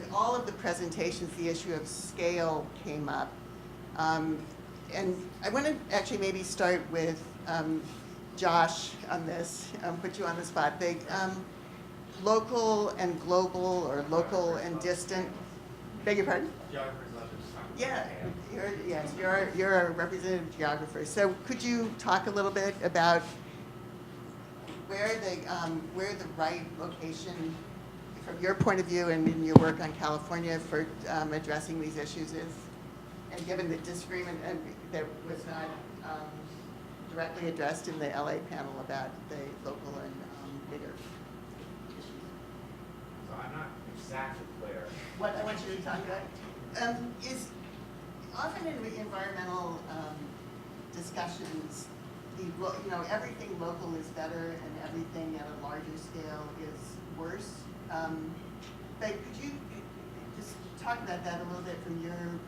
in all of the presentations, the issue of scale came up. And I want to actually maybe start with Josh on this, put you on the spot. Local and global, or local and distant. Beg your pardon? Yeah, you're a representative geographer. So could you talk a little bit about where the right location, from your point of view and in your work on California, for addressing these issues is? And given the disagreement that was not directly addressed in the LA panel about the local and bigger issues. So I'm not exactly clear. What I want you to talk about is often in environmental discussions, everything local is better and everything at a larger scale is worse. But could you just talk about that a little bit from your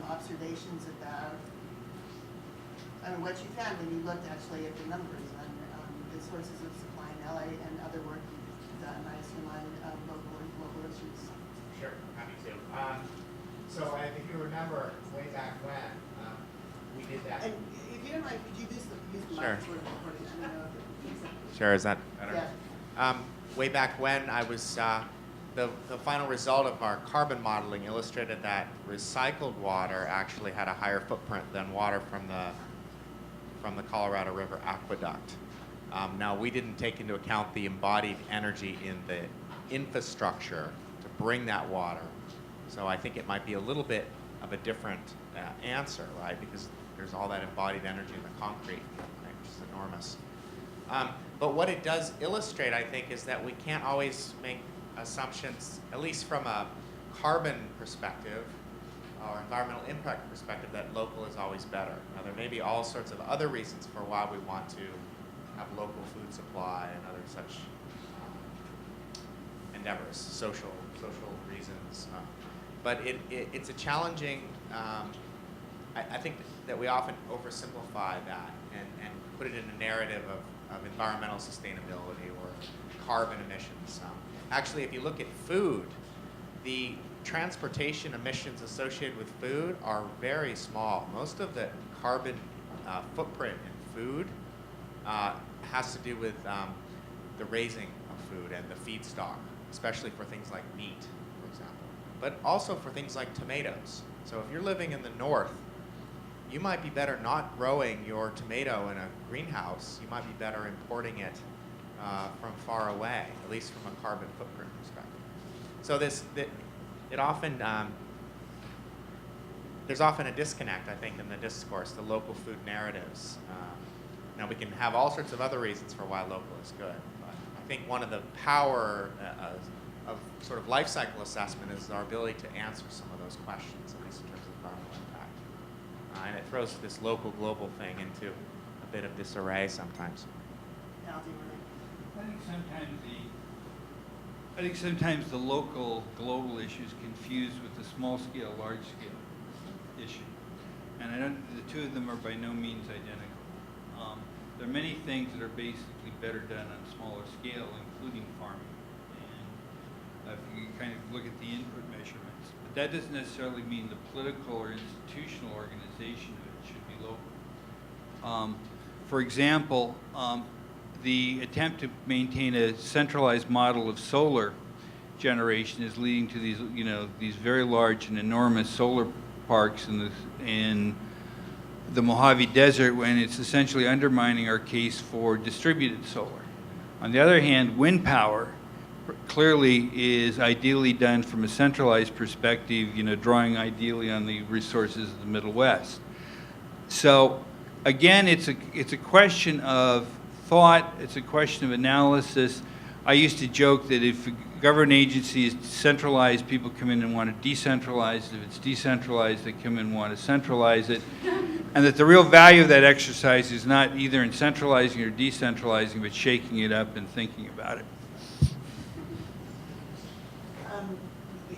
observations about what you found when you looked actually at the numbers on the sources of supply in LA and other work you've done, I assume, on local and global issues? Sure, happy to. So if you remember way back when we did that. And if you don't mind, could you use the Sure. mic for recording? I don't know if it's Sure, is that better? Yeah. Way back when I was, the final result of our carbon modeling illustrated that recycled water actually had a higher footprint than water from the Colorado River aqueduct. Now, we didn't take into account the embodied energy in the infrastructure to bring that water. So I think it might be a little bit of a different answer, right? Because there's all that embodied energy in the concrete, right, which is enormous. But what it does illustrate, I think, is that we can't always make assumptions, at least from a carbon perspective or environmental impact perspective, that local is always better. Now, there may be all sorts of other reasons for why we want to have local food supply and other such endeavors, social reasons. But it's a challenging, I think that we often oversimplify that and put it in a narrative of environmental sustainability or carbon emissions. Actually, if you look at food, the transportation emissions associated with food are very small. Most of the carbon footprint in food has to do with the raising of food and the feedstock, especially for things like meat, for example, but also for things like tomatoes. So if you're living in the north, you might be better not growing your tomato in a greenhouse. You might be better importing it from far away, at least from a carbon footprint perspective. So there's often a disconnect, I think, in the discourse, the local food narratives. Now, we can have all sorts of other reasons for why local is good, but I think one of the power of sort of life cycle assessment is our ability to answer some of those questions, at least in terms of environmental impact. And it throws this local global thing into a bit of disarray sometimes. Al, do you want I think sometimes the local global issue is confused with the small scale large scale issue, and the two of them are by no means identical. There are many things that are basically better done on a smaller scale, including farming, and if you kind of look at the input measurements, but that doesn't necessarily mean the political or institutional organization of it should be local. For example, the attempt to maintain a centralized model of solar generation is leading to these very large and enormous solar parks in the Mojave Desert, when it's essentially undermining our case for distributed solar. On the other hand, wind power clearly is ideally done from a centralized perspective, drawing ideally on the resources of the Middle West. So again, it's a question of thought, it's a question of analysis. I used to joke that if a government agency is centralized, people come in and want to decentralize it. If it's decentralized, they come in and want to centralize it. And that the real value of that exercise is not either in centralizing or decentralizing, but shaking it up and thinking about it.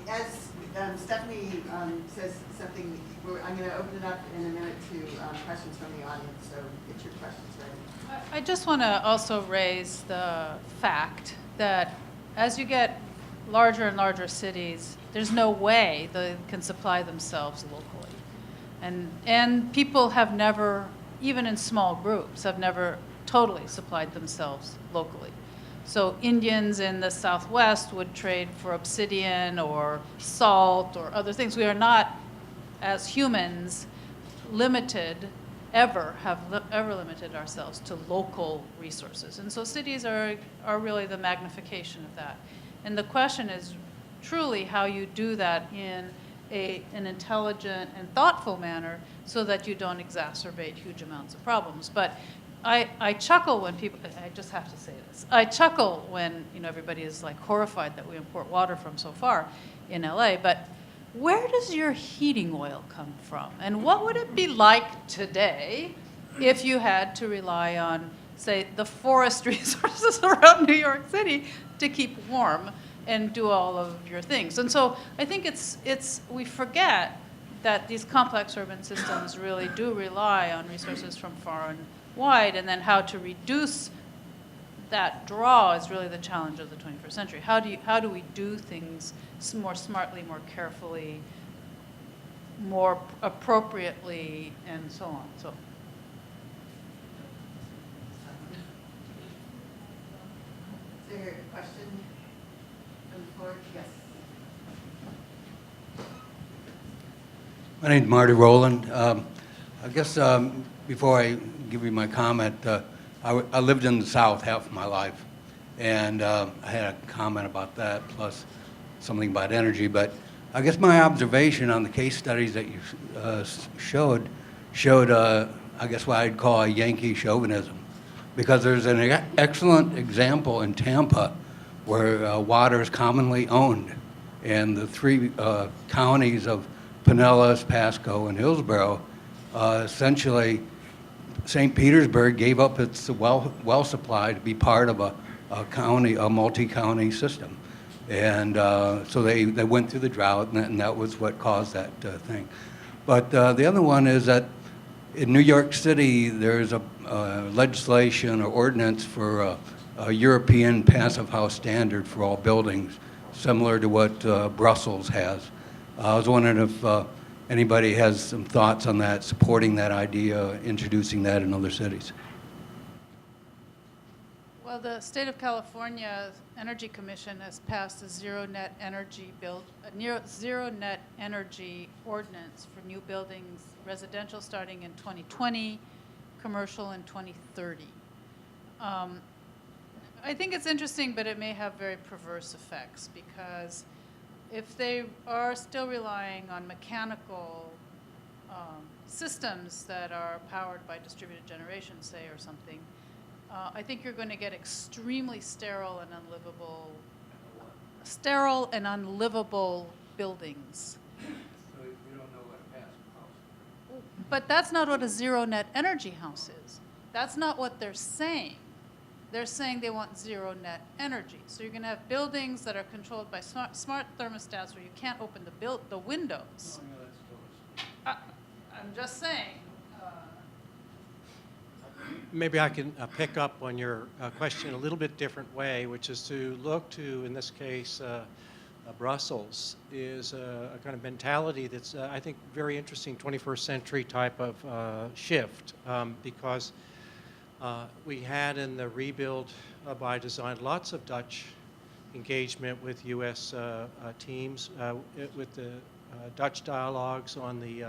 As Stephanie says something, I'm going to open it up in a minute to questions from the audience, so get your questions ready. I just want to also raise the fact that as you get larger and larger cities, There's no way they can supply themselves locally. And people have never, even in small groups, have never totally supplied themselves locally. So Indians in the Southwest would trade for obsidian or salt or other things. We are not, as humans, limited, ever limited ourselves to local resources. And so cities are really the magnification of that. And the question is truly how you do that in an intelligent and thoughtful manner so that you don't exacerbate huge amounts of problems. But I chuckle when people, I just have to say this, I chuckle when everybody is like horrified that we import water from so far in LA, but where does your heating oil come from? And what would it be like today if you had to rely on, say, the forest resources around New York City to keep warm and do all of your things? And so I think we forget that these complex urban systems really do rely on resources from far and wide, and then how to reduce that draw is really the challenge of the 21st century. How do we do things more smartly, more carefully, more appropriately, and so on? So. Is there a question from the floor? Yes. My name's Marty Rowland. I guess before I give you my comment, I lived in the South half of my life, and I had a comment about that, plus something about energy. But I guess my observation on the case studies that you showed, I guess what I'd call a Yankee chauvinism, because there's an excellent example in Tampa where water is commonly owned, and the three counties of Pinellas, Pasco, and Hillsborough, essentially St. Petersburg gave up its well supply to be part of a multi-county system. And so they went through the drought, and that was what caused that thing. But the other one is that in New York City, there's a legislation or ordinance for a European passive house standard for all buildings, similar to what Brussels has. I was wondering if anybody has some thoughts on that, supporting that idea, introducing that in other cities. Well, the state of California Energy Commission has passed a zero net energy ordinance for new buildings, residential starting in 2020, commercial in 2030. I think it's interesting, but it may have very perverse effects, because if they are still relying on mechanical systems that are powered by distributed generation, say, or something, I think you're going to get extremely sterile and unlivable buildings. So you don't know what a passive house is. But that's not what a zero net energy house is. That's not what they're saying. They're saying they want zero net energy. So you're going to have buildings that are controlled by smart thermostats where you can't open the windows. Oh, yeah, that's I'm just saying. Maybe I can pick up on your question in a little bit different way, which is to look to, in this case, Brussels is a kind of mentality that's, I think, very interesting 21st century type of shift, because we had in the rebuild by design lots of Dutch engagement with U.S. teams, with the Dutch dialogues on the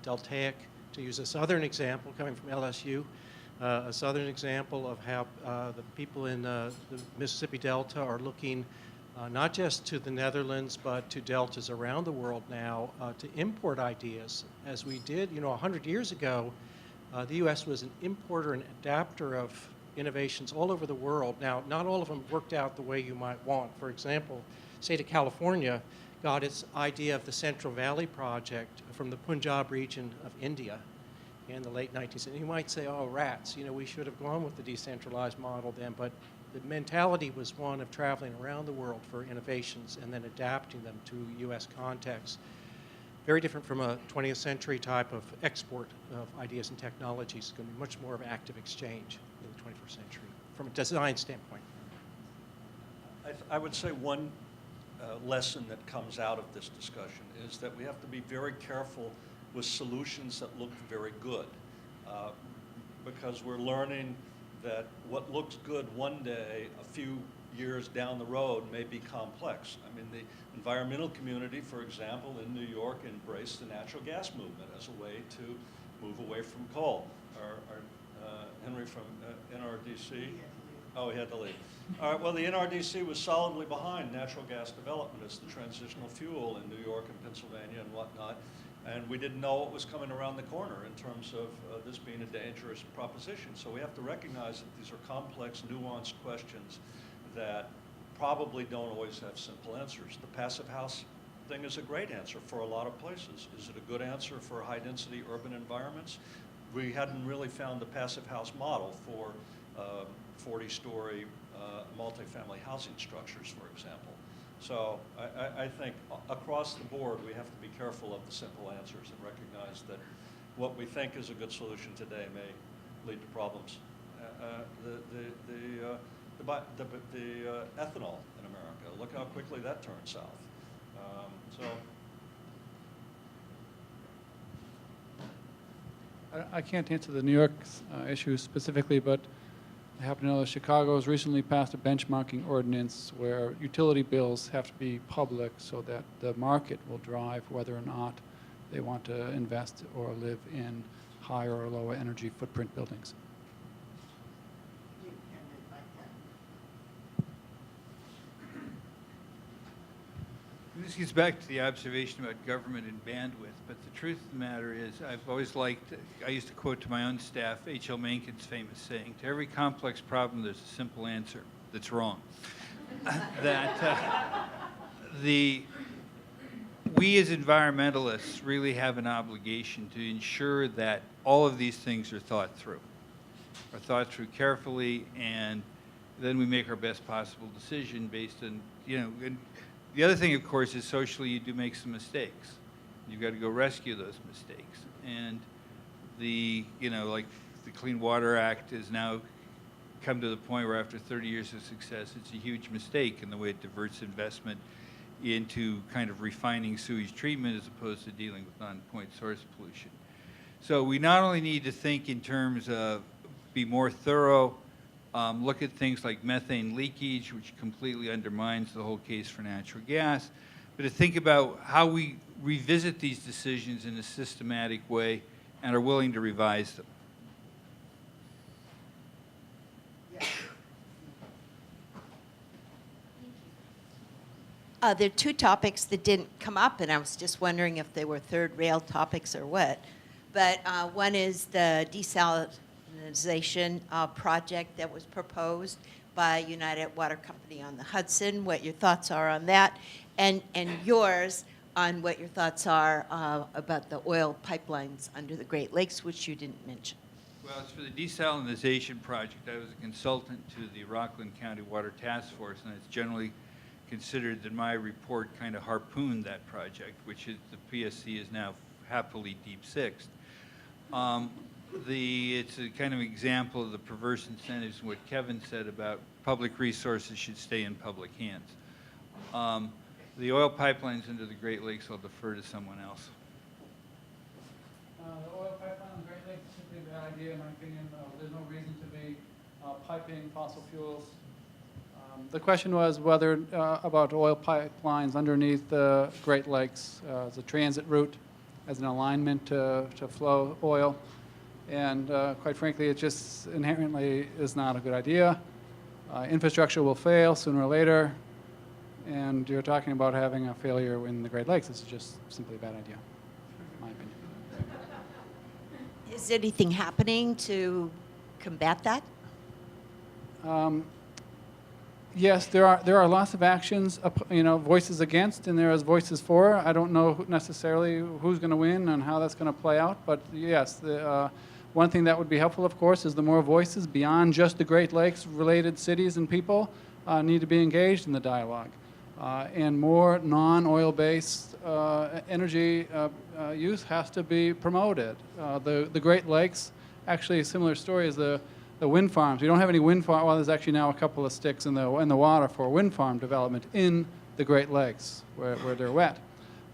deltaic, to use a southern example coming from LSU, a southern example of how the people in the Mississippi Delta are looking not just to the Netherlands, but to deltas around the world now to import ideas. As we did, 100 years ago, the U.S. was an importer and adapter of innovations all over the world. Now, not all of them worked out the way you might want. For example, state of California got its idea of the Central Valley Project from the Punjab region of India in the late 19th. And you might say, oh, rats, we should have gone with the decentralized model then, but the mentality was one of traveling around the world for innovations and then adapting them to U.S. context. Very different from a 20th century type of export of ideas and technologies. It's going to be much more of active exchange in the 21st century from a design standpoint. I would say one lesson that comes out of this discussion is that we have to be very careful with solutions that look very good, because we're learning that what looks good one day, a few years down the road, may be complex. I mean, the environmental community, for example, in New York embraced the natural gas movement as a way to move away from coal. Henry from NRDC. Oh, he had to leave. All right, well, the NRDC was solidly behind natural gas development as the transitional fuel in New York and Pennsylvania and whatnot. And we didn't know what was coming around the corner in terms of this being a dangerous proposition. So we have to recognize that these are complex, nuanced questions that probably don't always have simple answers. The passive house thing is a great answer for a lot of places. Is it a good answer for high-density urban environments? We hadn't really found the passive house model for 40-story multifamily housing structures, for example. So I think across the board, we have to be careful of the simple answers and recognize that what we think is a good solution today may lead to problems. The ethanol in America, look how quickly that turned south. I can't answer the New York issue specifically, but I happen to know that Chicago has recently passed a benchmarking ordinance where utility bills have to be public so that the market will drive whether or not they want to invest or live in higher or lower energy footprint buildings. This gets back to the observation about government and bandwidth, but the truth of the matter is I've always liked, I used to quote to my own staff H.L. Menken's famous saying, to every complex problem there's a simple answer that's wrong. We as environmentalists really have an obligation to ensure that all of these things are thought through carefully, and then we make our best possible decision based on, and the other thing, of course, is socially you do make some mistakes. You've got to go rescue those mistakes. And like the Clean Water Act has now come to the point where after 30 years of success, it's a huge mistake in the way it diverts investment into kind of refining sewage treatment as opposed to dealing with non-point source pollution. So we not only need to think in terms of be more thorough, look at things like methane leakage, which completely undermines the whole case for natural gas, but to think about how we revisit these decisions in a systematic way and are willing to revise them. There are two topics that didn't come up, and I was just wondering if they were third rail topics or what. But one is the desalinization project that was proposed by United Water Company on the Hudson, what your thoughts are on that, and yours on what your thoughts are about the oil pipelines under the Great Lakes, which you didn't mention. Well, as for the desalinization project, I was a consultant to the Rockland County Water Task Force, and it's generally considered that my report kind of harpooned that project, which is the PSC is now happily deep sixed. It's a kind of example of the perverse incentives and what Kevin said about public resources should stay in public hands. The oil pipelines into the Great Lakes, I'll defer to someone else. The oil pipeline in the Great Lakes is simply a bad idea, in my opinion. There's no reason to be piping fossil fuels. The question was whether about oil pipelines underneath the Great Lakes as a transit route, as an alignment to flow oil. And quite frankly, it just inherently is not a good idea. Infrastructure will fail sooner or later. And you're talking about having a failure in the Great Lakes. This is just simply a bad idea, in my opinion. Is anything happening to combat that? Yes, there are lots of actions, voices against, and there is voices for. I don't know necessarily who's going to win and how that's going to play out, but yes, one thing that would be helpful, of course, is the more voices beyond just the Great Lakes related cities and people need to be engaged in the dialogue. And more non-oil-based energy use has to be promoted. The Great Lakes, actually a similar story is the wind farms. We don't have any wind farm. Well, there's actually now a couple of sticks in the water for wind farm development in the Great Lakes where they're wet.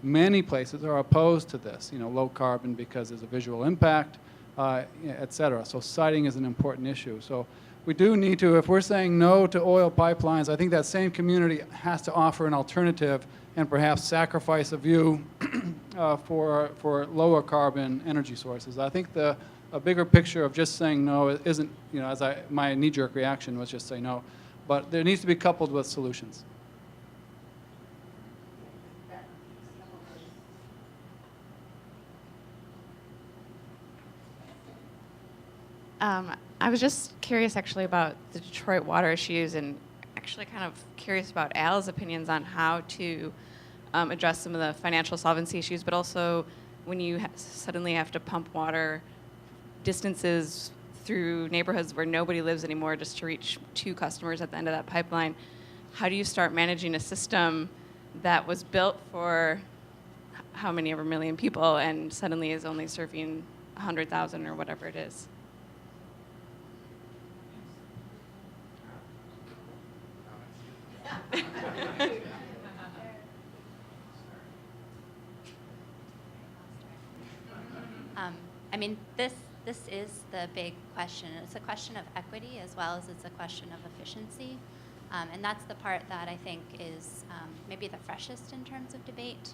Many places are opposed to this, low carbon because there's a visual impact, et cetera. So siting is an important issue. So we do need to, if we're saying no to oil pipelines, I think that same community has to offer an alternative and perhaps sacrifice a view for lower carbon energy sources. I think a bigger picture of just saying no isn't, my knee-jerk reaction was just say no, but there needs to be coupled with solutions. I was just curious actually about the Detroit water issues, and actually kind of curious about Al's opinions on how to address some of the financial solvency issues, but also when you suddenly have to pump water distances through neighborhoods where nobody lives anymore just to reach 2 customers at the end of that pipeline. How do you start managing a system that was built for how many ever million people and suddenly is only serving 100,000 or whatever it is? I mean, this is the big question. It's a question of equity as well as it's a question of efficiency. And that's the part that I think is maybe the freshest in terms of debate.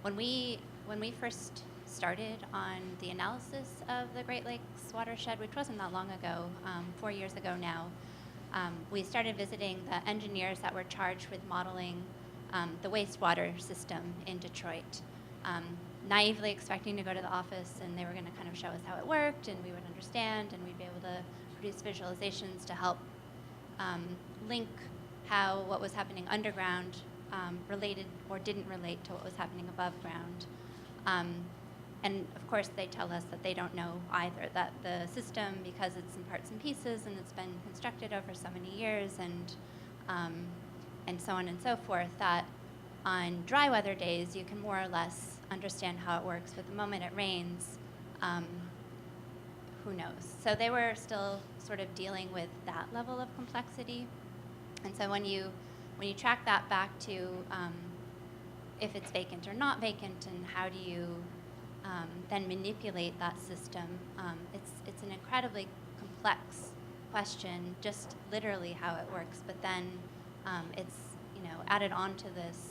When we first started on the analysis of the Great Lakes watershed, which wasn't that long ago, 4 years ago now, we started visiting the engineers that were charged with modeling the wastewater system in Detroit, naively expecting to go to the office and they were going to kind of show us how it worked and we would understand and we'd be able to produce visualizations to help link how what was happening underground related or didn't relate to what was happening above ground. And of course they tell us that they don't know either, that the system, because it's in parts and pieces and it's been constructed over so many years and so on and so forth, that on dry weather days you can more or less understand how it works, but the moment it rains, who knows? So they were still sort of dealing with that level of complexity. And so when you track that back to if it's vacant or not vacant and how do you then manipulate that system, it's an incredibly complex question, just literally how it works, but then it's added on to this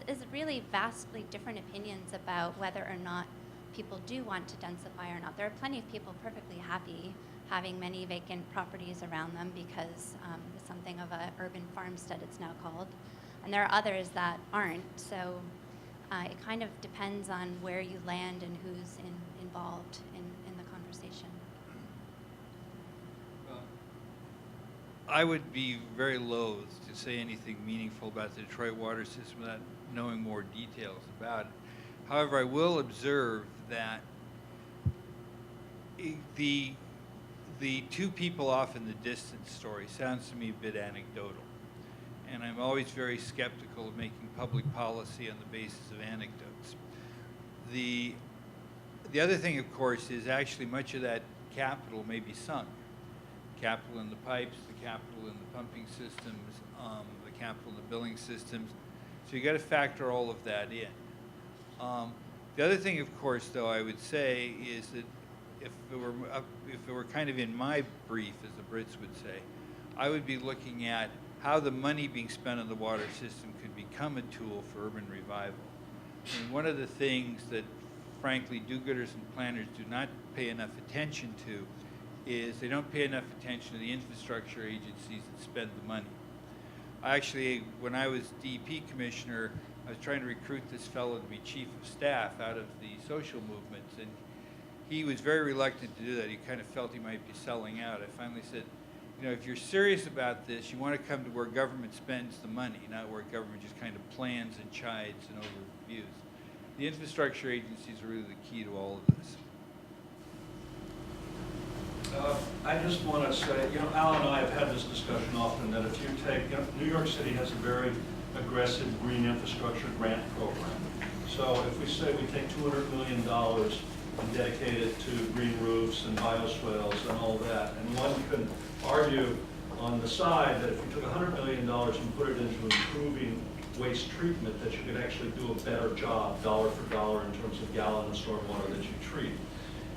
is really vastly different opinions about whether or not people do want to densify or not. There are plenty of people perfectly happy having many vacant properties around them because it's something of an urban farmstead, it's now called. And there are others that aren't. So it kind of depends on where you land and who's involved in the conversation. I would be very loath to say anything meaningful about the Detroit water system without knowing more details about it. However, I will observe that the 2 people off in the distance story sounds to me a bit anecdotal. And I'm always very skeptical of making public policy on the basis of anecdotes. The other thing, of course, is actually much of that capital may be sunk. Capital in the pipes, the capital in the pumping systems, the capital in the billing systems. So you got to factor all of that in. The other thing, of course, though, I would say is that if it were kind of in my brief, as the Brits would say, I would be looking at how the money being spent on the water system could become a tool for urban revival. And one of the things that, frankly, do-gooders and planners do not pay enough attention to is they don't pay enough attention to the infrastructure agencies that spend the money. Actually, when I was DEP commissioner, I was trying to recruit this fellow to be chief of staff out of the social movements, and he was very reluctant to do that. He kind of felt he might be selling out. I finally said, if you're serious about this, you want to come to where government spends the money, not where government just kind of plans and chides and overviews. The infrastructure agencies are really the key to all of this. I just want to say, Al and I have had this discussion often, that if you take, New York City has a very aggressive green infrastructure grant program. So if we say we take $200 million and dedicate it to green roofs and bioswales and all that, and one can argue on the side that if you took $100 million and put it into improving waste treatment, that you could actually do a better job, dollar for dollar, in terms of gallon of stormwater that you treat.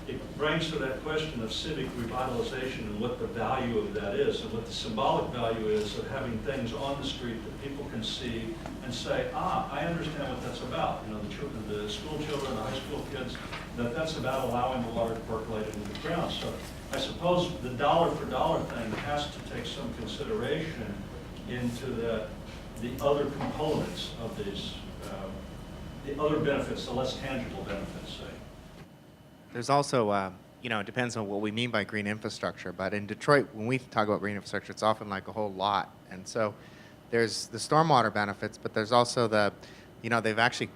It brings to that question of civic revitalization and what the value of that is, and what the symbolic value is of having things on the street that people can see and say, ah, I understand what that's about. You know, the children, the school children, the high school kids, that's about allowing the water to percolate into the ground. So I suppose the dollar for dollar thing has to take some consideration into the other components of these, the other benefits, the less tangible benefits, say. There's also, you know, it depends on what we mean by green infrastructure, but in Detroit, when we talk about green infrastructure, it's often like a whole lot. And so there's the stormwater benefits, but there's also the, you know, they've actually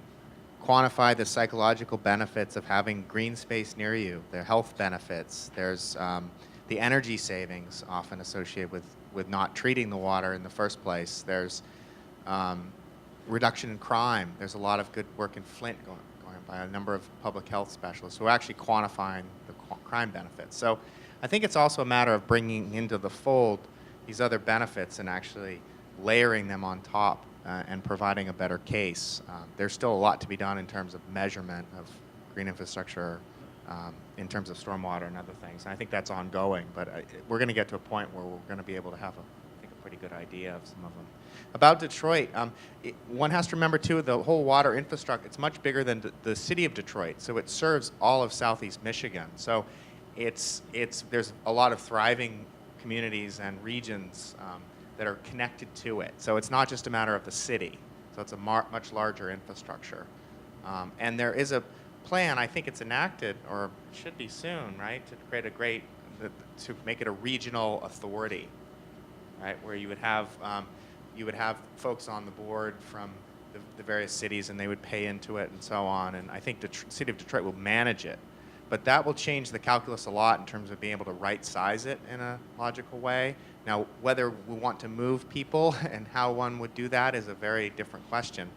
quantified the psychological benefits of having green space near you, their health benefits. There's the energy savings often associated with not treating the water in the first place. There's reduction in crime. There's a lot of good work in Flint going by a number of public health specialists who are actually quantifying the crime benefits. So I think it's also a matter of bringing into the fold these other benefits and actually layering them on top and providing a better case. There's still a lot to be done in terms of measurement of green infrastructure, in terms of stormwater and other things. And I think that's ongoing, but we're going to get to a point where we're going to be able to have I think a pretty good idea of some of them. About Detroit, one has to remember too, the whole water infrastructure, it's much bigger than the city of Detroit, so it serves all of southeast Michigan. So there's a lot of thriving communities and regions that are connected to it. So it's not just a matter of the city, so it's a much larger infrastructure. And there is a plan, I think it's enacted, or should be soon, right, to create to make it a regional authority, right, where you would have folks on the board from the various cities, and they would pay into it and so on. And I think the city of Detroit will manage it. But that will change the calculus a lot in terms of being able to right-size it in a logical way. Now, whether we want to move people and how one would do that is a very different question.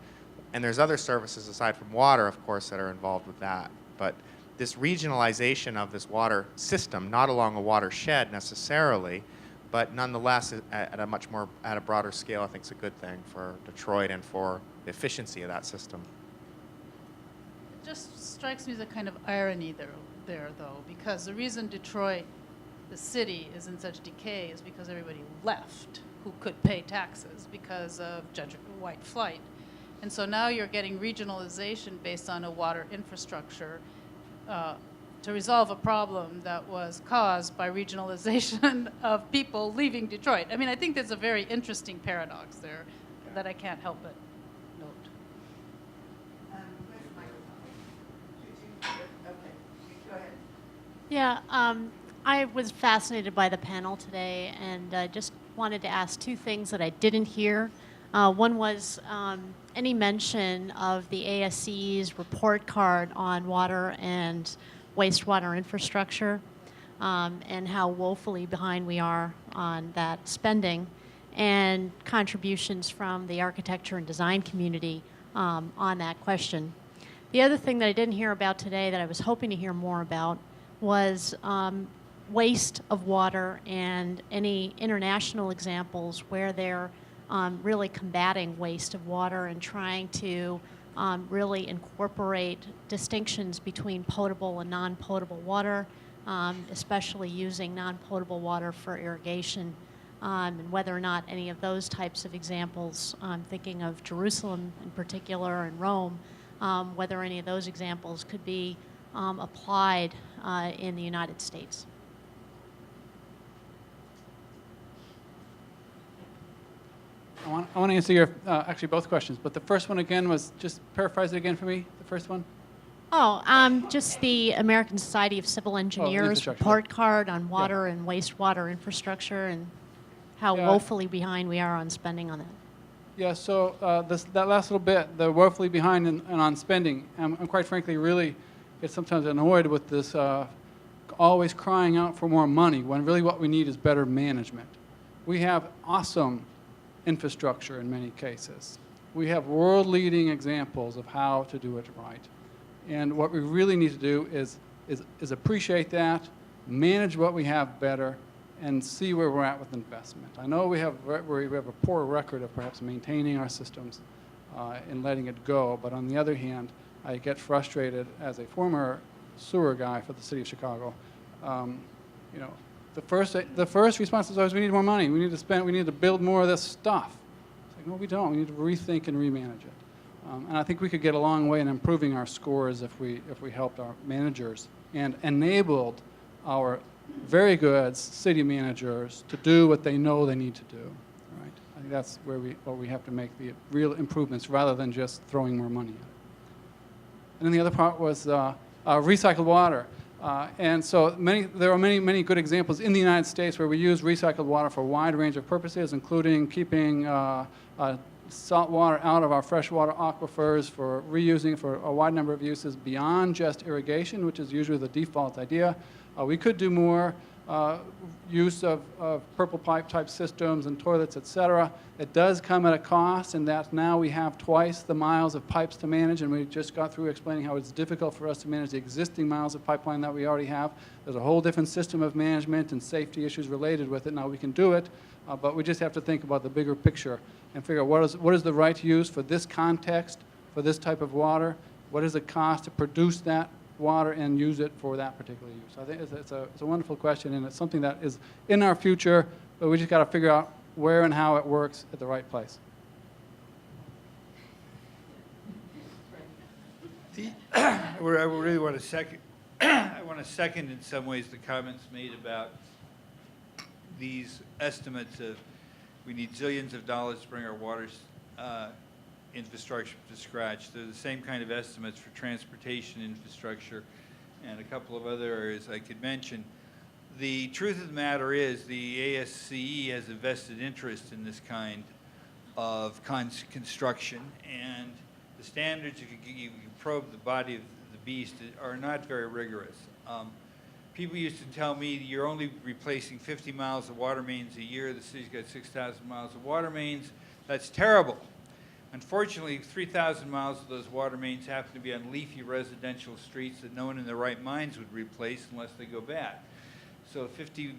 And there's other services aside from water, of course, that are involved with that. But this regionalization of this water system, not along a watershed necessarily, but nonetheless, at a broader scale, I think is a good thing for Detroit and for the efficiency of that system. It just strikes me as a kind of irony there though, because the reason Detroit, the city, is in such decay is because everybody left who could pay taxes because of gentrification, white flight. And so now you're getting regionalization based on a water infrastructure to resolve a problem that was caused by regionalization of people leaving Detroit. I mean, I think there's a very interesting paradox there that I can't help but note. Where's the microphone? Okay, go ahead. Yeah, I was fascinated by the panel today, and just wanted to ask two things that I didn't hear. One was any mention of the ASCS report card on water and wastewater infrastructure, and how woefully behind we are on that spending, and contributions from the architecture and design community on that question. The other thing that I didn't hear about today that I was hoping to hear more about was waste of water and any international examples where they're really combating waste of water and trying to really incorporate distinctions between potable and non-potable water, especially using non-potable water for irrigation, and whether or not any of those types of examples, thinking of Jerusalem in particular and Rome, whether any of those examples could be applied in the United States. I want to answer your, actually both questions, but the first one again was, just paraphrase it again for me, the first one? Oh, just the American Society of Civil Engineers infrastructure. report card on water and wastewater infrastructure and how woefully behind we are on spending on that. Yeah, so that last little bit, the woefully behind and on spending, I'm quite frankly really get sometimes annoyed with this always crying out for more money when really what we need is better management. We have awesome infrastructure in many cases. We have world-leading examples of how to do it right. And what we really need to do is appreciate that, manage what we have better, and see where we're at with investment. I know we have a poor record of perhaps maintaining our systems and letting it go, but on the other hand, I get frustrated as a former sewer guy for the city of Chicago. You know, the first response is always, we need more money, we need to build more of this stuff. It's like, no, we don't. We need to rethink and remanage it. And I think we could get a long way in improving our scores if we helped our managers and enabled our very good city managers to do what they know they need to do. Right? I think that's where we have to make the real improvements rather than just throwing more money at it. And then the other part was recycled water. And so there are many good examples in the United States where we use recycled water for a wide range of purposes, including keeping salt water out of our freshwater aquifers, for reusing for a wide number of uses beyond just irrigation, which is usually the default idea. We could do more use of purple pipe type systems and toilets, et cetera. It does come at a cost, in that now we have twice the miles of pipes to manage, and we just got through explaining how it's difficult for us to manage the existing miles of pipeline that we already have. There's a whole different system of management and safety issues related with it. Now we can do it, but we just have to think about the bigger picture and figure out what is the right use for this context, for this type of water, what is the cost to produce that water and use it for that particular use. I think it's a wonderful question, and it's something that is in our future, but we just got to figure out where and how it works at the right place. I really want to second. I want to second in some ways the comments made about these estimates of we need zillions of dollars to bring our water infrastructure to scratch. They're the same kind of estimates for transportation infrastructure and a couple of other areas I could mention. The truth of the matter is the ASCE has a vested interest in this kind of construction, and the standards, if you probe the body of the beast, are not very rigorous. People used to tell me you're only replacing 50 miles of water mains a year. The city's got 6,000 miles of water mains. That's terrible. Unfortunately, 3,000 miles of those water mains happen to be on leafy residential streets that no one in their right minds would replace unless they go bad. So 50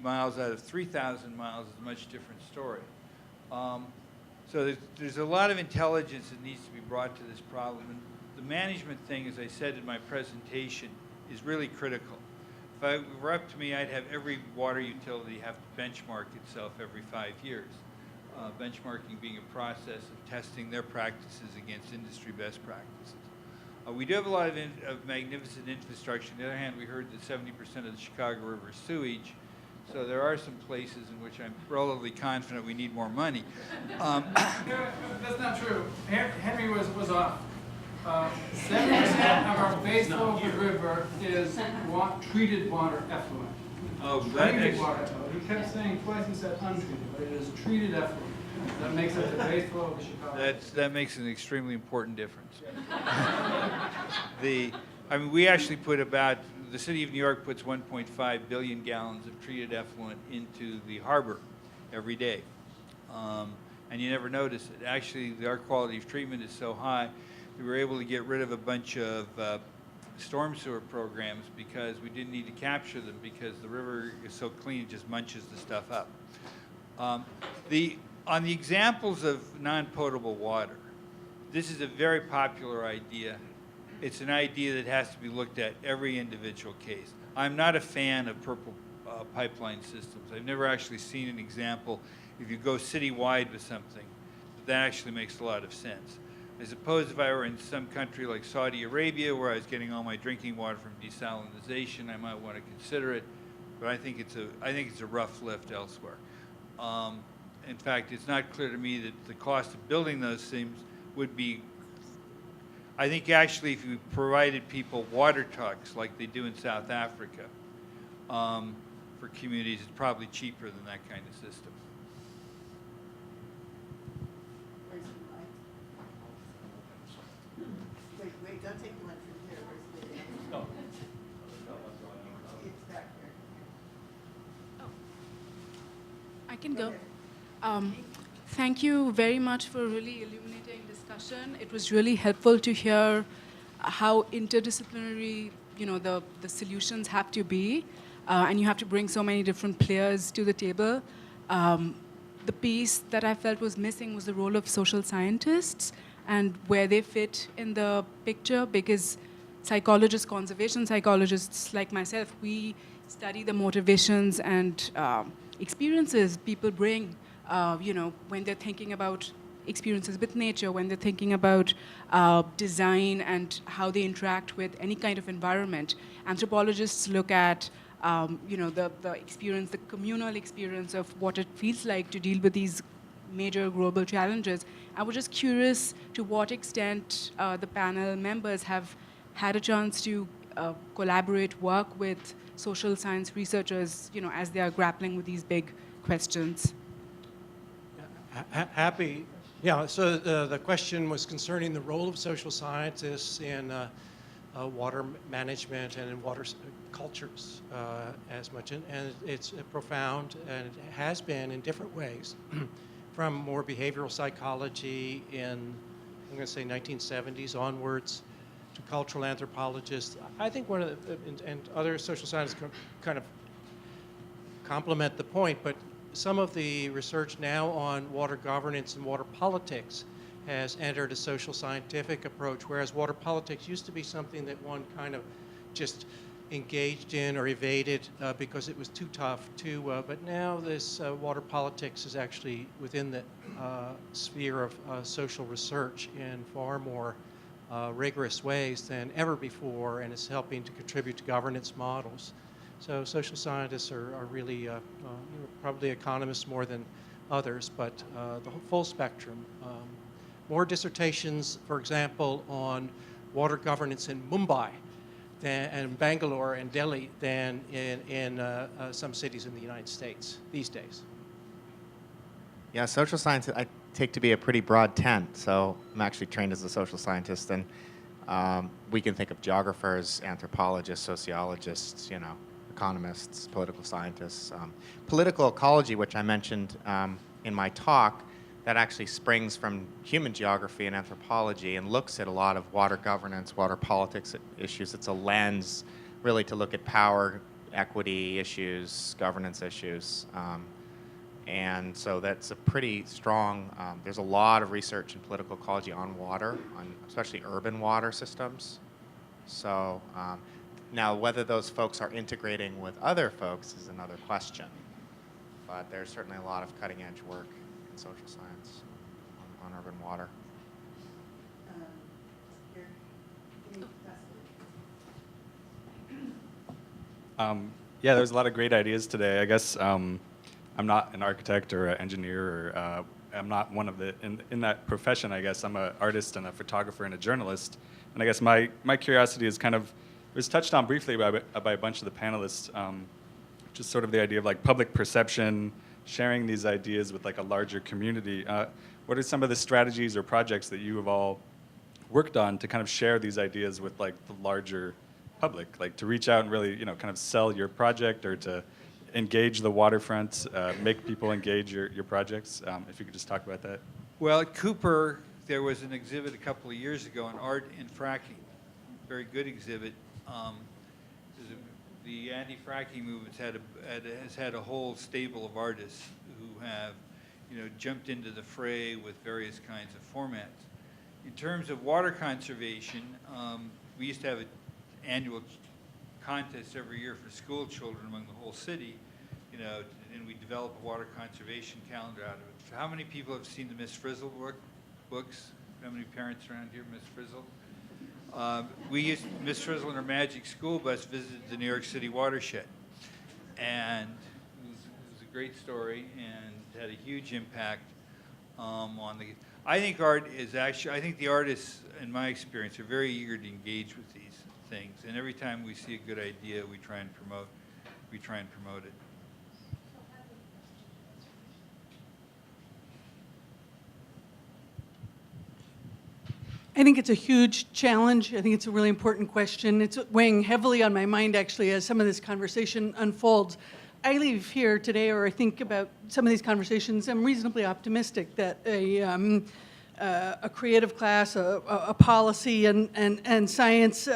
miles out of 3,000 miles is a much different story. So there's a lot of intelligence that needs to be brought to this problem. And the management thing, as I said in my presentation, is really critical. If it were up to me, I'd have every water utility have to benchmark itself every 5 years. Benchmarking being a process of testing their practices against industry best practices. We do have a lot of magnificent infrastructure. On the other hand, we heard that 70% of the Chicago River is sewage. So there are some places in which I'm relatively confident we need more money. That's not true. Henry was off. 70% of our base flow of the river is treated water effluent. Oh, treated water effluent. He kept saying twice, he said untreated, but it is treated effluent. That makes it the base flow of the Chicago. That makes an extremely important difference. I mean, we actually put the city of New York puts 1.5 billion gallons of treated effluent into the harbor every day. And you never notice it. Actually, our quality of treatment is so high, we were able to get rid of a bunch of storm sewer programs because we didn't need to capture them because the river is so clean it just munches the stuff up. On the examples of non-potable water, this is a very popular idea. It's an idea that has to be looked at every individual case. I'm not a fan of purple pipeline systems. I've never actually seen an example, if you go citywide with something, that actually makes a lot of sense. I suppose if I were in some country like Saudi Arabia where I was getting all my drinking water from desalinization, I might want to consider it, but I think it's a rough lift elsewhere. In fact, it's not clear to me that the cost of building those things would be, I think actually if you provided people water trucks like they do in South Africa for communities, it's probably cheaper than that kind of system. Wait, don't take the one from here. Where's the... No. It's back here. I can go. Thank you very much for really illuminating discussion. It was really helpful to hear how interdisciplinary, the solutions have to be. and you have to bring so many different players to the table. The piece that I felt was missing was the role of social scientists and where they fit in the picture, because psychologists, conservation psychologists like myself, we study the motivations and experiences people bring, when they're thinking about experiences with nature, when they're thinking about design and how they interact with any kind of environment. Anthropologists look at the experience, the communal experience of what it feels like to deal with these major global challenges. I was just curious to what extent the panel members have had a chance to collaborate, work with social science researchers, as they are grappling with these big questions. Happy. Yeah, so the question was concerning the role of social scientists in water management and in water cultures as much. And it's profound, and it has been in different ways, from more behavioral psychology in, I'm going to say 1970s onwards, to cultural anthropologists. I think one of the, and other social scientists kind of complement the point, but some of the research now on water governance and water politics has entered a social scientific approach, whereas water politics used to be something that one kind of just engaged in or evaded because it was too tough to, but now this water politics is actually within the sphere of social research in far more rigorous ways than ever before, and is helping to contribute to governance models. So social scientists are really probably economists more than others, but the full spectrum. More dissertations, for example, on water governance in Mumbai and Bangalore and Delhi than in some cities in the United States these days. Yeah, social science I take to be a pretty broad tent. So I'm actually trained as a social scientist, and we can think of geographers, anthropologists, sociologists, economists, political scientists. Political ecology, which I mentioned in my talk, that actually springs from human geography and anthropology and looks at a lot of water governance, water politics issues. It's a lens really to look at power, equity issues, governance issues. And so that's a pretty strong, there's a lot of research in political ecology on water, on especially urban water systems. So now whether those folks are integrating with other folks is another question. But there's certainly a lot of cutting edge work in social science on urban water. Yeah, there's a lot of great ideas today. I guess I'm not an architect or an engineer, or I'm not one of the, in that profession, I guess. I'm an artist and a photographer and a journalist. And I guess my curiosity is kind of, it was touched on briefly by a bunch of the panelists, just sort of the idea of like public perception, sharing these ideas with like a larger community. What are some of the strategies or projects that you have all worked on to kind of share these ideas with like the larger public, like to reach out and really, kind of sell your project or to engage the waterfront, make people engage your projects? If you could just talk about that. Well, at Cooper, there was an exhibit a couple of years ago on art and fracking. Very good exhibit. The anti-fracking movement has had a whole stable of artists who have, jumped into the fray with various kinds of formats. In terms of water conservation, we used to have an annual contest every year for school children among the whole city, and we develop a water conservation calendar out of it. How many people have seen the Miss Frizzle books? How many parents around here, Miss Frizzle? Miss Frizzle and her magic school bus visited the New York City watershed, and it was a great story and had a huge impact on the. I think the artists, in my experience, are very eager to engage with these things, and every time we see a good idea, we try and promote it. I think it's a huge challenge. I think it's a really important question. It's weighing heavily on my mind, actually, as some of this conversation unfolds. I leave here today, or I think about some of these conversations, I'm reasonably optimistic that a a creative class, a policy and science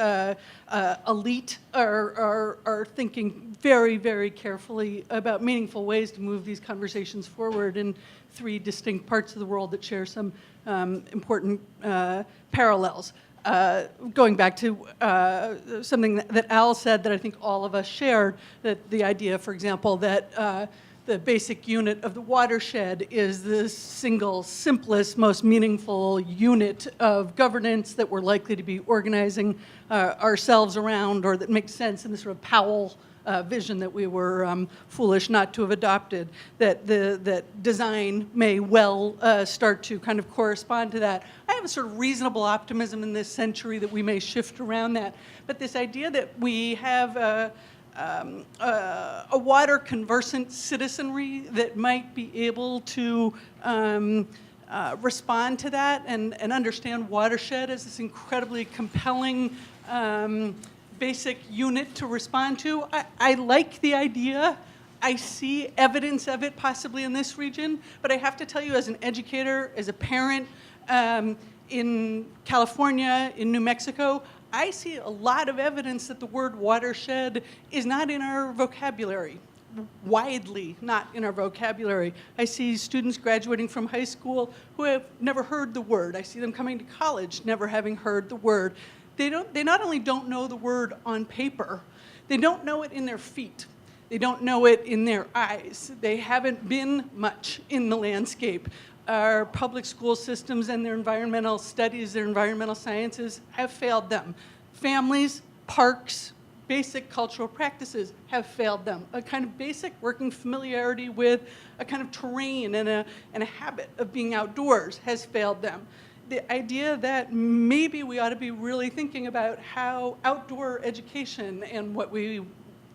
elite are thinking very, very carefully about meaningful ways to move these conversations forward in 3 distinct parts of the world that share some important parallels. Going back to something that Al said that I think all of us shared, that the idea, for example, that the basic unit of the watershed is the single, simplest, most meaningful unit of governance that we're likely to be organizing ourselves around, or that makes sense in the sort of Powell vision that we were foolish not to have adopted, that design may well start to kind of correspond to that. I have a sort of reasonable optimism in this century that we may shift around that. But this idea that we have a water conversant citizenry that might be able to respond to that and understand watershed as this incredibly compelling basic unit to respond to. I like the idea. I see evidence of it possibly in this region, but I have to tell you, as an educator, as a parent in California, in New Mexico, I see a lot of evidence that the word watershed is not in our vocabulary, widely not in our vocabulary. I see students graduating from high school who have never heard the word. I see them coming to college never having heard the word. They not only don't know the word on paper, they don't know it in their feet. They don't know it in their eyes. They haven't been much in the landscape. Our public school systems and their environmental studies, their environmental sciences have failed them. Families, parks, basic cultural practices have failed them. A kind of basic working familiarity with a kind of terrain and a habit of being outdoors has failed them. The idea that maybe we ought to be really thinking about how outdoor education and what we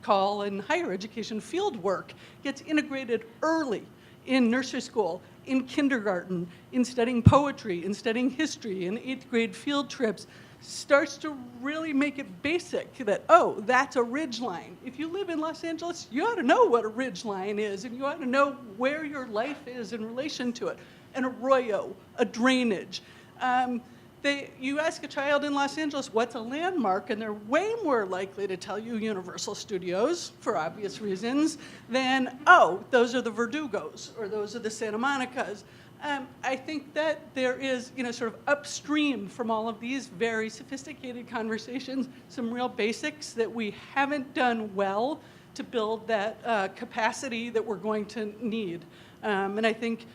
call in higher education field work gets integrated early in nursery school, in kindergarten, in studying poetry, in studying history, in 8th grade field trips, starts to really make it basic that, oh, that's a ridge line. If you live in Los Angeles, you ought to know what a ridge line is, and you ought to know where your life is in relation to it. An arroyo, a drainage. You ask a child in Los Angeles what's a landmark, and they're way more likely to tell you Universal Studios, for obvious reasons, than, oh, those are the Verdugos, or those are the Santa Monicas. I think that there is, sort of upstream from all of these very sophisticated conversations, some real basics that we haven't done well to build that capacity that we're going to need. And I think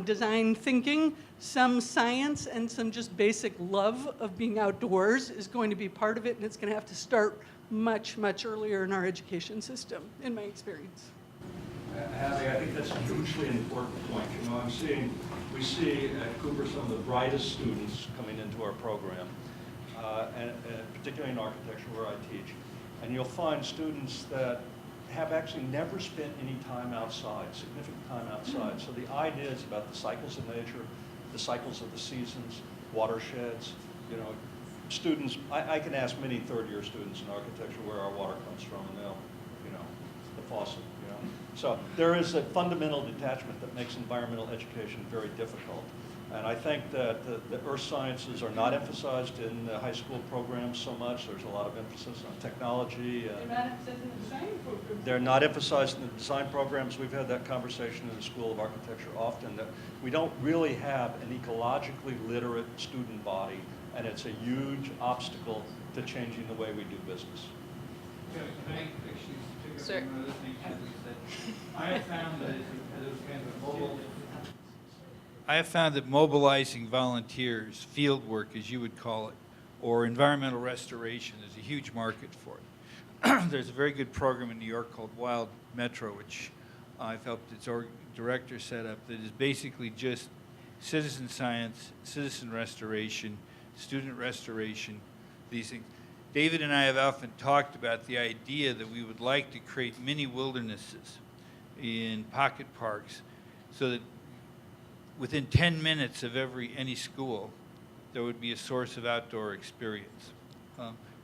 design thinking, some science, and some just basic love of being outdoors is going to be part of it, and it's going to have to start much, much earlier in our education system, in my experience. Abby, I think that's a hugely important point. We see at Cooper some of the brightest students coming into our program, and particularly in architecture where I teach. And you'll find students that have actually never spent any time outside, significant time outside. So the ideas about the cycles of nature, the cycles of the seasons, watersheds, students, I can ask many third-year students in architecture where our water comes from, and they'll, the faucet, So there is a fundamental detachment that makes environmental education very difficult. And I think that the earth sciences are not emphasized in the high school programs so much. There's a lot of emphasis on technology. They're not emphasized in the design programs. They're not emphasized in the design programs. We've had that conversation in the School of Architecture often, that we don't really have an ecologically literate student body, and it's a huge obstacle to changing the way we do business. Can I actually pick up Sure. on one other thing that I have found that I have found that mobilizing volunteers, field work as you would call it, or environmental restoration, there's a huge market for it. There's a very good program in New York called Wild Metro, which I've helped its director set up, that is basically just citizen science, citizen restoration, student restoration, these things. David and I have often talked about the idea that we would like to create mini wildernesses in pocket parks so that within 10 minutes of any school, there would be a source of outdoor experience.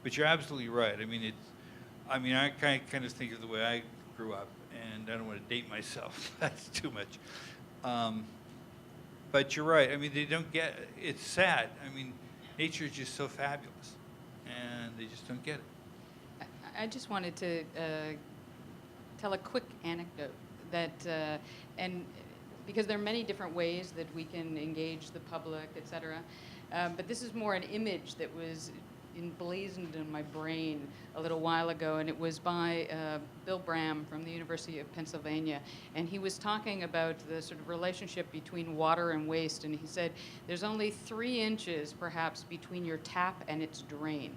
But you're absolutely right. I kind of think of the way I grew up, and I don't want to date myself. That's too much. But but you're right. I mean, they don't get, it's sad. I mean, nature is just so fabulous, and they just don't get it. I just wanted to tell a quick anecdote that, and because there are many different ways that we can engage the public, et cetera, but this is more an image that was emblazoned in my brain a little while ago, and it was by Bill Bram from the University of Pennsylvania, and he was talking about the sort of relationship between water and waste, and he said there's only 3 inches perhaps between your tap and its drain.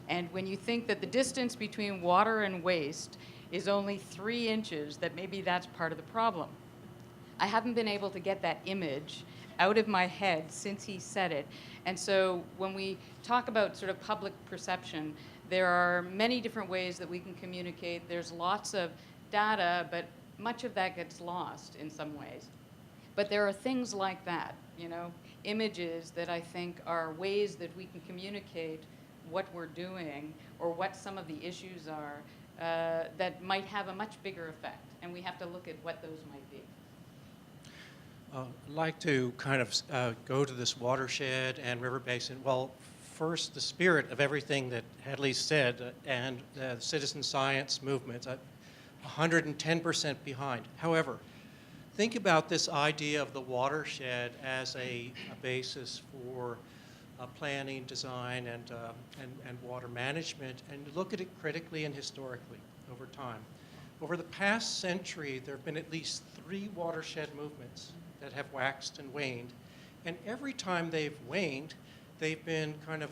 And when you think that the distance between water and waste is only 3 inches, that maybe that's part of the problem. I haven't been able to get that image out of my head since he said it. And so when we talk about sort of public perception, there are many different ways that we can communicate. There's lots of data, but much of that gets lost in some ways. But there are things like that, you know, images that I think are ways that we can communicate what we're doing or what some of the issues are that might have a much bigger effect. And we have to look at what those might be. I'd like to kind of go to this watershed and river basin. Well, first, the spirit of everything that Hadley said and the citizen science movement, 110% behind. However, think about this idea of the watershed as a basis for planning, design, and water management, and look at it critically and historically over time. Over the past century, there have been at least 3 watershed movements that have waxed and waned. And every time they've waned, they've been kind of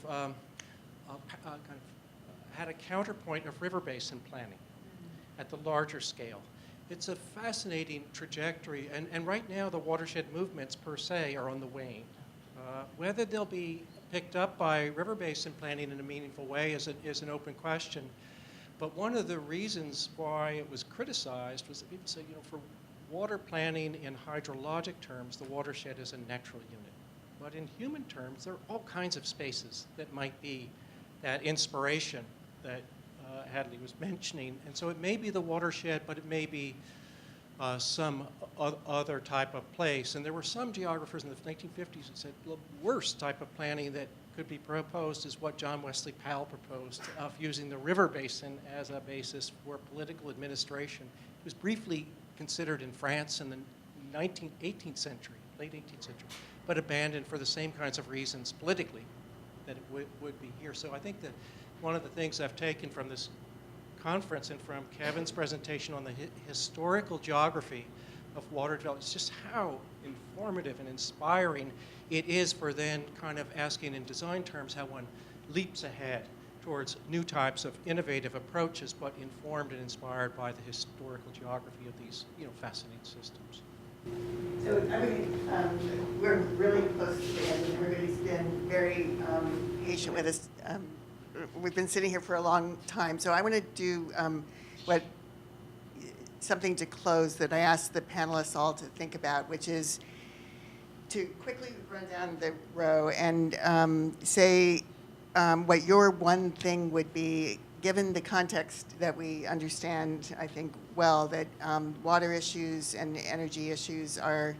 had a counterpoint of river basin planning at the larger scale. It's a fascinating trajectory, and right now the watershed movements per se are on the wane. Whether they'll be picked up by river basin planning in a meaningful way is an open question. But one of the reasons why it was criticized was that people say, you know, for water planning in hydrologic terms, the watershed is a natural unit. But in human terms, there are all kinds of spaces that might be that inspiration that Hadley was mentioning. And so it may be the watershed, but it may be some other type of place. And there were some geographers in the 1950s that said the worst type of planning that could be proposed is what John Wesley Powell proposed of using the river basin as a basis for political administration. It was briefly considered in France in the 18th century, late 18th century, but abandoned for the same kinds of reasons politically that it would be here. So I think that one of the things I've taken from this conference and from Kevin's presentation on the historical geography of water development is just how informative and inspiring it is for then kind of asking in design terms how one leaps ahead towards new types of innovative approaches, but informed and inspired by the historical geography of these, you know, fascinating systems. So, I mean, we're really close to the end, and everybody's been very patient with us. We've been sitting here for a long time, so I want to do something to close that I asked the panelists all to think about, which is to quickly run down the row and say what your one thing would be, given the context that we understand, I think, well, that water issues and energy issues are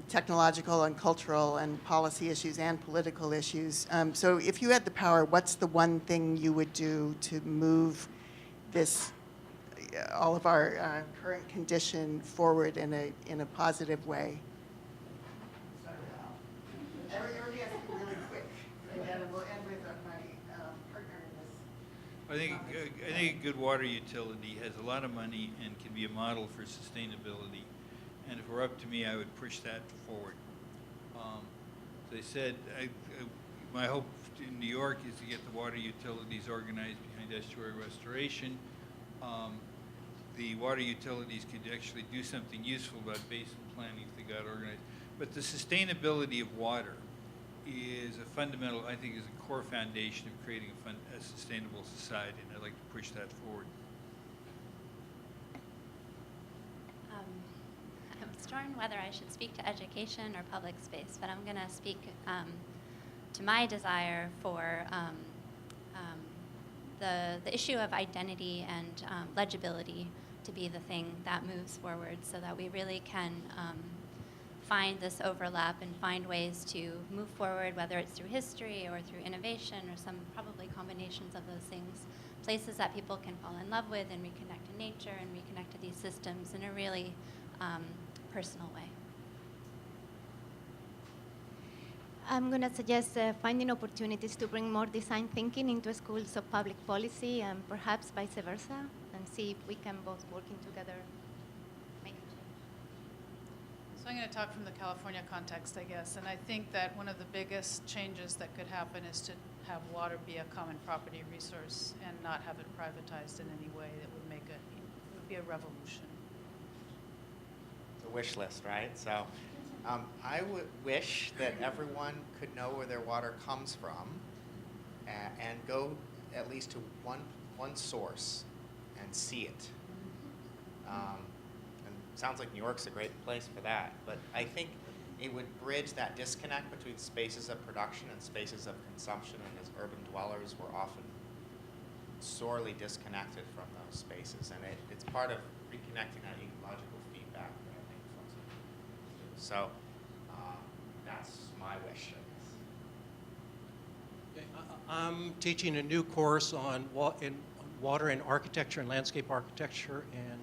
technological and cultural and policy issues and political issues. So if you had the power, what's the one thing you would do to move this, all of our current condition forward in a positive way? Everybody has to be really quick, and then we'll end with my partner in this. I think a good water utility has a lot of money and can be a model for sustainability. And if it were up to me, I would push that forward. As I said, my hope in New York is to get the water utilities organized behind estuary restoration. The water utilities could actually do something useful about basin planning if they got organized. But the sustainability of water is a fundamental, I think, is a core foundation of creating a sustainable society, and I'd like to push that forward. I'm torn whether I should speak to education or public space, but I'm going to speak to my desire for the issue of identity and legibility to be the thing that moves forward so that we really can find this overlap and find ways to move forward, whether it's through history or through innovation or some probably combinations of those things. Places that people can fall in love with and reconnect to nature and reconnect to these systems in a really personal way. I'm going to suggest finding opportunities to bring more design thinking into schools of public policy and perhaps vice versa, and see if we can both working together make a change. So I'm going to talk from the California context, I guess, and I think that one of the biggest changes that could happen is to have water be a common property resource and not have it privatized in any way. That would make it would be a revolution. It's a wish list, right? So I would wish that everyone could know where their water comes from and go at least to one source and see it. And it sounds like New York's a great place for that, but I think it would bridge that disconnect between spaces of production and spaces of consumption, and as urban dwellers, we're often sorely disconnected from those spaces, and it's part of reconnecting that ecological feedback that I think folks are do. So that's my wish, I guess. I'm teaching a new course on water and architecture and landscape architecture in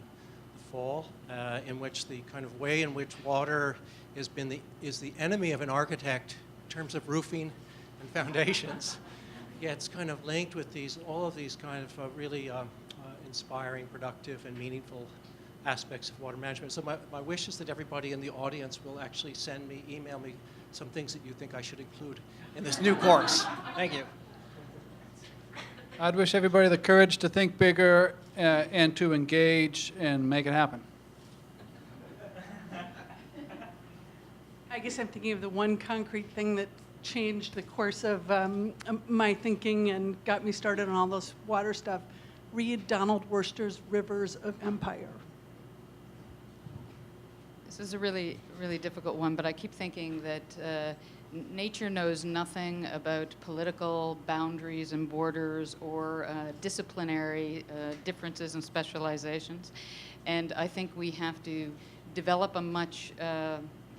the fall, in which the kind of way in which water is the enemy of an architect in terms of roofing and foundations. Yeah, it's kind of linked with all of these kind of really inspiring, productive, and meaningful aspects of water management. So my wish is that everybody in the audience will actually email me some things that you think I should include in this new course. Thank you. I'd wish everybody the courage to think bigger and to engage and make it happen. I guess I'm thinking of the one concrete thing that changed the course of my thinking and got me started on all this water stuff. Read Donald Worster's Rivers of Empire. This is a really, really difficult one, but I keep thinking that nature knows nothing about political boundaries and borders or disciplinary differences and specializations. And I think we have to develop a much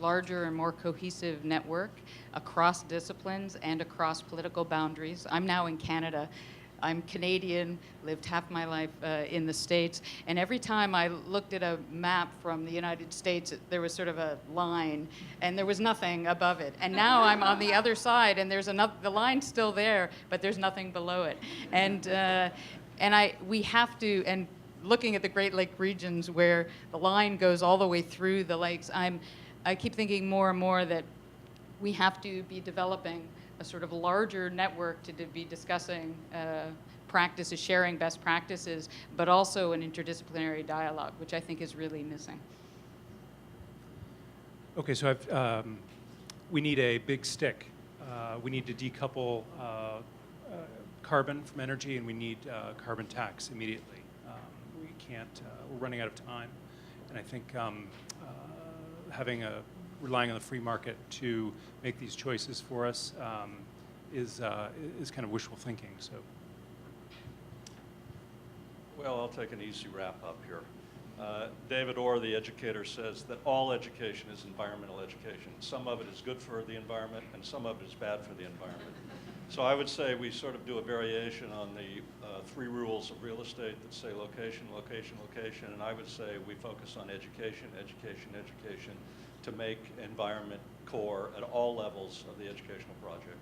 larger and more cohesive network across disciplines and across political boundaries. I'm now in Canada. I'm Canadian, lived half my life in the States, and every time I looked at a map from the United States, there was sort of a line, and there was nothing above it. And now I'm on the other side, and there's the line's still there, but there's nothing below it. And we have to, and looking at the Great Lake regions where the line goes all the way through the lakes, I keep thinking more and more that we have to be developing a sort of larger network to be discussing practices, sharing best practices, but also an interdisciplinary dialogue, which I think is really missing. Okay, so we need a big stick. We need to decouple carbon from energy, and we need carbon tax immediately. We can't, we're running out of time, and I think relying on the free market to make these choices for us is kind of wishful thinking. So, well, I'll take an easy wrap up here. David Orr, the educator, says that all education is environmental education. Some of it is good for the environment, and some of it is bad for the environment. So I would say we sort of do a variation on the 3 rules of real estate that say location, location, location, and I would say we focus on education, education, education, to make environment core at all levels of the educational project.